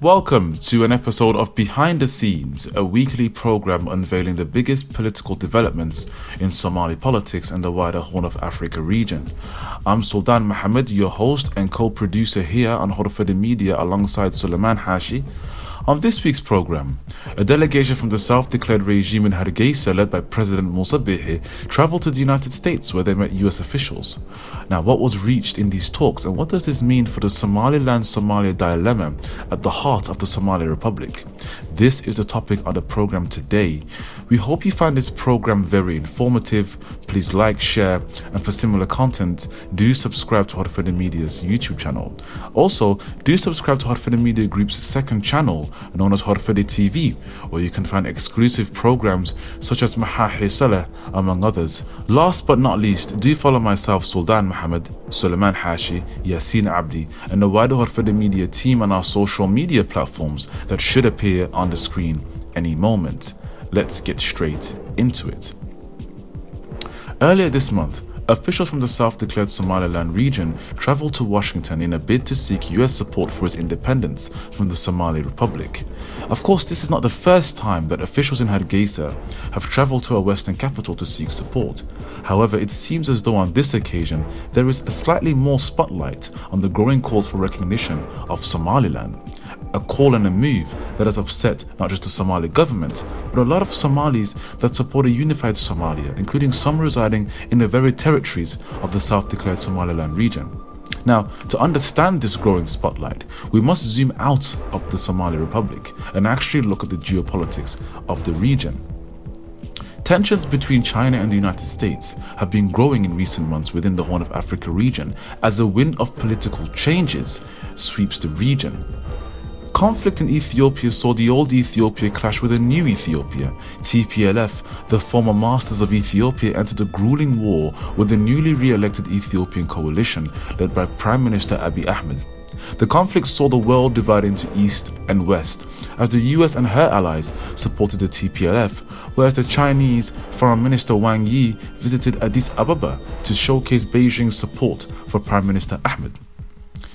Welcome to an episode of Behind the Scenes, a weekly program unveiling the biggest political developments in Somali politics and the wider Horn of Africa region. I'm Sultan Mohammed, your host and co-producer here on Horfada Media alongside Suleiman Hashi. On this week's program, a delegation from the self-declared regime in Hargeisa led by President Musa Bihi traveled to the United States where they met US officials. Now, what was reached in these talks and what does this mean for the Somaliland-Somalia dilemma at the heart of the Somali Republic? This is the topic on the program today. We hope you find this program very informative. Please like, share, and for similar content, do subscribe to Horfada Media's YouTube channel. Also, do subscribe to Horfada Media Group's second channel, known as Horfada TV, where you can find exclusive programs such as Mahahi Saleh, among others. Last but not least, do follow myself, Sultan Mohammed, Suleiman Hashi, Yasin Abdi, and the wider Horfada Media team on our social media platforms that should appear on the screen any moment. Let's get straight into it. Earlier this month, officials from the self-declared Somaliland region traveled to Washington in a bid to seek US support for its independence from the Somali Republic. Of course, this is not the first time that officials in Hargeisa have traveled to a Western capital to seek support. However, it seems as though on this occasion, there is a slightly more spotlight on the growing calls for recognition of Somaliland. A call and a move that has upset not just the Somali government, but a lot of Somalis that support a unified Somalia, including some residing in the very territories of the self-declared Somaliland region. Now, to understand this growing spotlight, we must zoom out of the Somali Republic and actually look at the geopolitics of the region. Tensions between China and the United States have been growing in recent months within the Horn of Africa region as a wind of political changes sweeps the region. Conflict in Ethiopia saw the old Ethiopia clash with a new Ethiopia. TPLF, the former masters of Ethiopia, entered a grueling war with the newly re-elected Ethiopian coalition led by Prime Minister Abiy Ahmed. The conflict saw the world divide into East and West, as the US and her allies supported the TPLF, whereas the Chinese Foreign Minister Wang Yi visited Addis Ababa to showcase Beijing's support for Prime Minister Ahmed.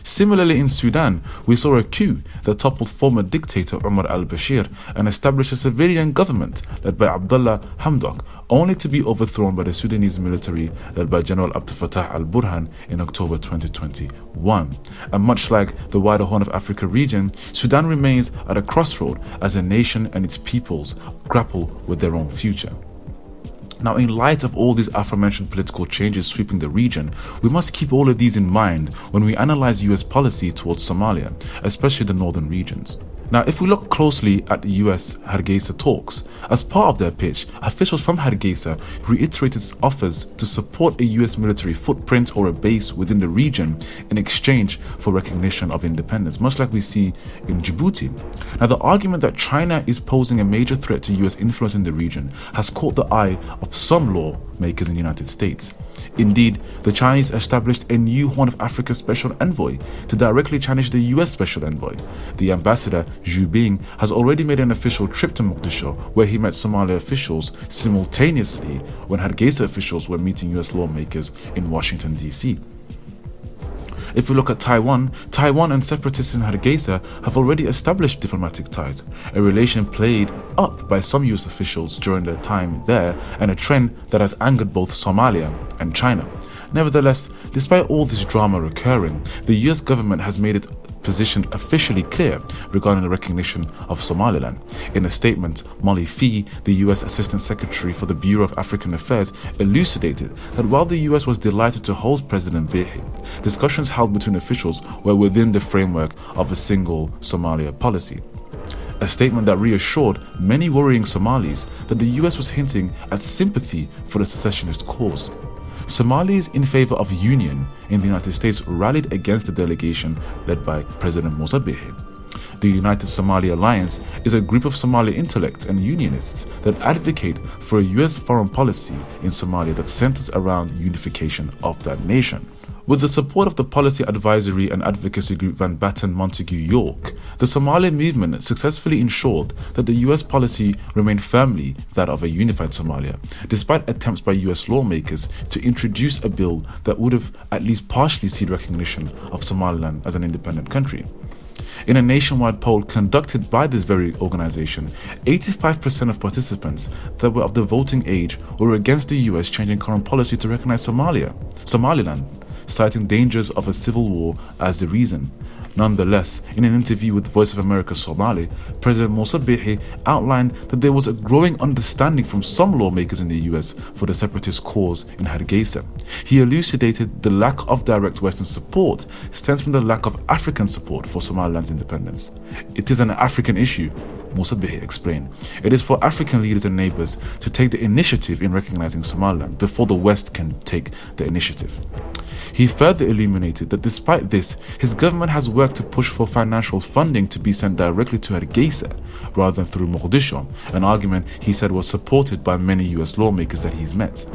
Similarly, in Sudan, we saw a coup that toppled former dictator Omar al-Bashir and established a civilian government led by Abdullah Hamdok, only to be overthrown by the Sudanese military led by General Abdel Fattah al-Burhan in October 2021. And much like the wider Horn of Africa region, Sudan remains at a crossroad as a nation and its peoples grapple with their own future. Now, in light of all these aforementioned political changes sweeping the region, we must keep all of these in mind when we analyze US policy towards Somalia, especially the northern regions. Now, if we look closely at the US Hargeisa talks, as part of their pitch, officials from Hargeisa reiterated offers to support a US military footprint or a base within the region in exchange for recognition of independence, much like we see in Djibouti. Now, the argument that China is posing a major threat to US influence in the region has caught the eye of some lawmakers in the United States. Indeed, the Chinese established a new Horn of Africa Special Envoy to directly challenge the US Special Envoy. The ambassador, Zhu Bing, has already made an official trip to Mogadishu, where he met Somali officials simultaneously when Hargeisa officials were meeting US lawmakers in Washington, D.C. If we look at Taiwan and separatists in Hargeisa have already established diplomatic ties, a relation played up by some US officials during their time there and a trend that has angered both Somalia and China. Nevertheless, despite all this drama occurring, the US government has made its position officially clear regarding the recognition of Somaliland. In a statement, Molly Fee, the US Assistant Secretary for the Bureau of African Affairs, elucidated that while the US was delighted to host President Bihi, discussions held between officials were within the framework of a single Somalia policy. A statement that reassured many worrying Somalis that the US was hinting at sympathy for the secessionist cause. Somalis in favor of union in the United States rallied against the delegation led by President Musa Bihi. The United Somali Alliance is a group of Somali intellects and unionists that advocate for a US foreign policy in Somalia that centers around unification of that nation. With the support of the policy advisory and advocacy group Van Batten Montague York, the Somali movement successfully ensured that the US policy remained firmly that of a unified Somalia, despite attempts by US lawmakers to introduce a bill that would have at least partially seen recognition of Somaliland as an independent country. In a nationwide poll conducted by this very organization, 85% of participants that were of the voting age were against the US changing current policy to recognize Somaliland, citing dangers of a civil war as the reason. Nonetheless, in an interview with Voice of America Somali, President Musa Bihi outlined that there was a growing understanding from some lawmakers in the US for the separatist cause in Hargeisa. He elucidated the lack of direct Western support stems from the lack of African support for Somaliland's independence. It is an African issue, Musa Bihi explained. It is for African leaders and neighbors to take the initiative in recognizing Somaliland before the West can take the initiative. He further illuminated that despite this, his government has worked to push for financial funding to be sent directly to Hargeisa rather than through Mogadishu, an argument he said was supported by many US lawmakers that he's met.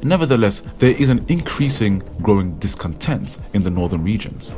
Nevertheless, there is an increasing growing discontent in the northern regions.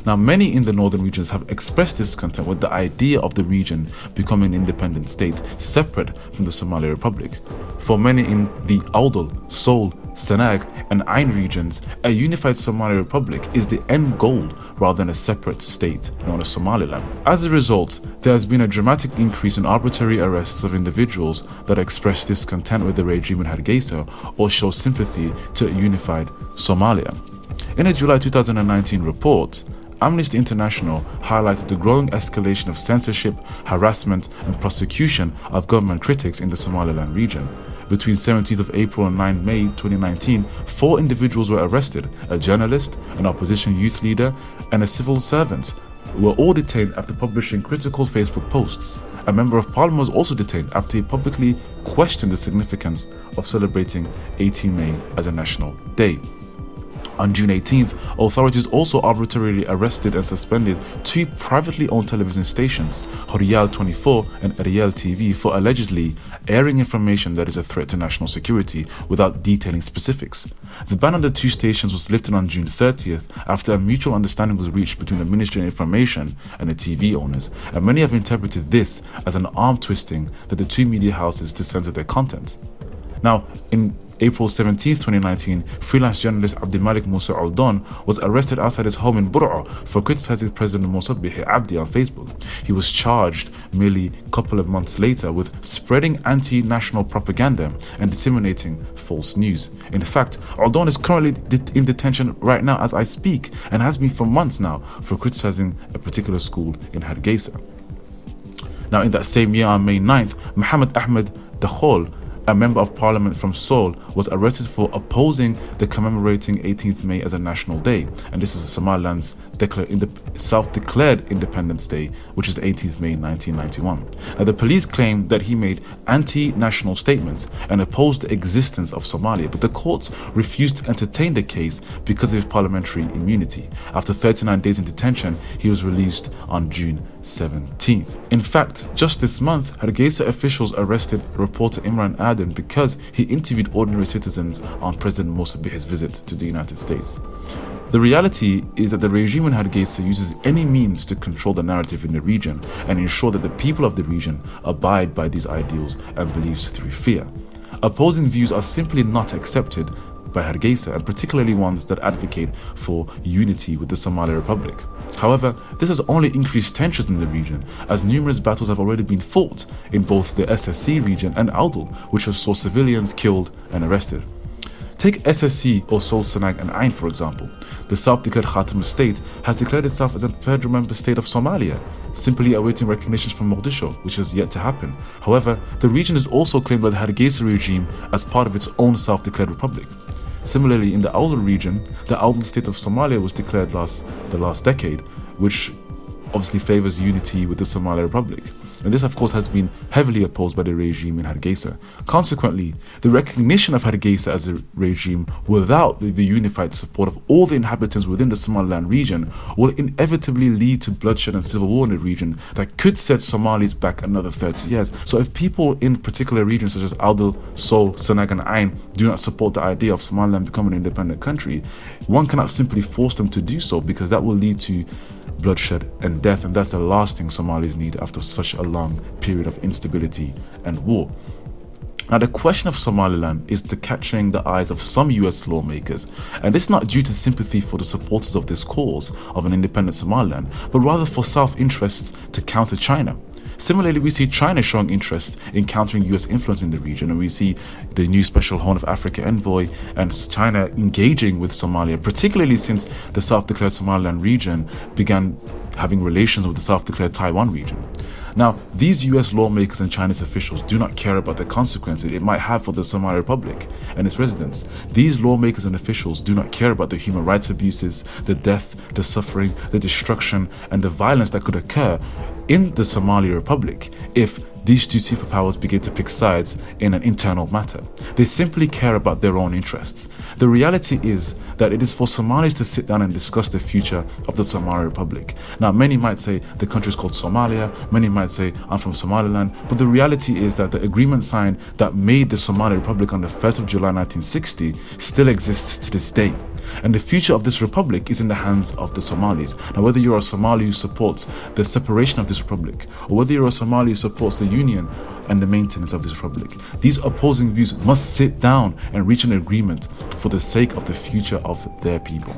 Now, many in the northern regions have expressed discontent with the idea of the region becoming an independent state separate from the Somali Republic. For many in the Awdal, Sool, Sanaag and Ain regions, a unified Somali Republic is the end goal rather than a separate state known as Somaliland. As a result, there has been a dramatic increase in arbitrary arrests of individuals that express discontent with the regime in Hargeisa or show sympathy to a unified Somalia. In a July 2019 report, Amnesty International highlighted the growing escalation of censorship, harassment and prosecution of government critics in the Somaliland region. Between 17th of April and 9 May 2019, 4 individuals were arrested: a journalist, an opposition youth leader, and a civil servant were all detained after publishing critical Facebook posts. A member of parliament was also detained after he publicly questioned the significance of celebrating 18 May as a national day. On June 18th, authorities also arbitrarily arrested and suspended 2 privately owned television stations, Horiyal 24 and Ariel TV, for allegedly airing information that is a threat to national security without detailing specifics. The ban on the 2 stations was lifted on June 30th after a mutual understanding was reached between the Ministry of Information and the TV owners, and many have interpreted this as an arm twisting that the 2 media houses to censor their content. Now, in April 17, 2019, freelance journalist Abdulmalik Musa Aldon was arrested outside his home in Bur'a for criticizing President Musa Bihi Abdi on Facebook. He was charged merely a couple of months later with spreading anti-national propaganda and disseminating false news. In fact, Aldon is currently in detention right now as I speak and has been for months now for criticizing a particular school in Hargeisa. Now, in that same year, on May 9th, Mohammed Ahmed Dakhol, a member of parliament from Seoul, was arrested for opposing the commemorating 18th May as a national day, and this is Somaliland's self-declared Independence Day, which is the 18th May 1991. Now, the police claimed that he made anti-national statements and opposed the existence of Somalia, but the courts refused to entertain the case because of his parliamentary immunity. After 39 days in detention, he was released on June 17th. In fact, just this month, Hargeisa officials arrested reporter Imran Aden because he interviewed ordinary citizens on President Musa Bihi's visit to the United States. The reality is that the regime in Hargeisa uses any means to control the narrative in the region and ensure that the people of the region abide by these ideals and beliefs through fear. Opposing views are simply not accepted by Hargeisa, and particularly ones that advocate for unity with the Somali Republic. However, this has only increased tensions in the region, as numerous battles have already been fought in both the SSC region and Awdal, which has saw civilians killed and arrested. Take SSC or Seoul, Sanaag and Ain for example. The self-declared Khatam state has declared itself as a federal member state of Somalia, simply awaiting recognition from Mogadishu, which has yet to happen. However, the region is also claimed by the Hargeisa regime as part of its own self-declared republic. Similarly, in the Awdal region, the Awdal state of Somalia was declared the last decade, which obviously favors unity with the Somali Republic. And this, of course, has been heavily opposed by the regime in Hargeisa. Consequently, the recognition of Hargeisa as a regime without the unified support of all the inhabitants within the Somaliland region will inevitably lead to bloodshed and civil war in the region that could set Somalis back another 30 years. So if people in particular regions such as Awdal, Seoul, Sanaag and Ain do not support the idea of Somaliland becoming an independent country, one cannot simply force them to do so, because that will lead to bloodshed and death, and that's the last thing Somalis need after such a long period of instability and war. Now, the question of Somaliland is catching the eyes of some US lawmakers, and this is not due to sympathy for the supporters of this cause of an independent Somaliland, but rather for self-interests to counter China. Similarly, we see China showing interest in countering US influence in the region, and we see the new Special Horn of Africa envoy and China engaging with Somalia, particularly since the self-declared Somaliland region began having relations with the self-declared Taiwan region. Now, these US lawmakers and Chinese officials do not care about the consequences it might have for the Somali Republic and its residents. These lawmakers and officials do not care about the human rights abuses, the death, the suffering, the destruction, and the violence that could occur in the Somali Republic if these two superpowers begin to pick sides in an internal matter. They simply care about their own interests. The reality is that it is for Somalis to sit down and discuss the future of the Somali Republic. Now, many might say the country is called Somalia, many might say I'm from Somaliland, but the reality is that the agreement signed that made the Somali Republic on the 1st of July 1960 still exists to this day. And the future of this republic is in the hands of the Somalis. Now, whether you're a Somali who supports the separation of this republic, or whether you're a Somali who supports the union and the maintenance of this republic, these opposing views must sit down and reach an agreement for the sake of the future of their people.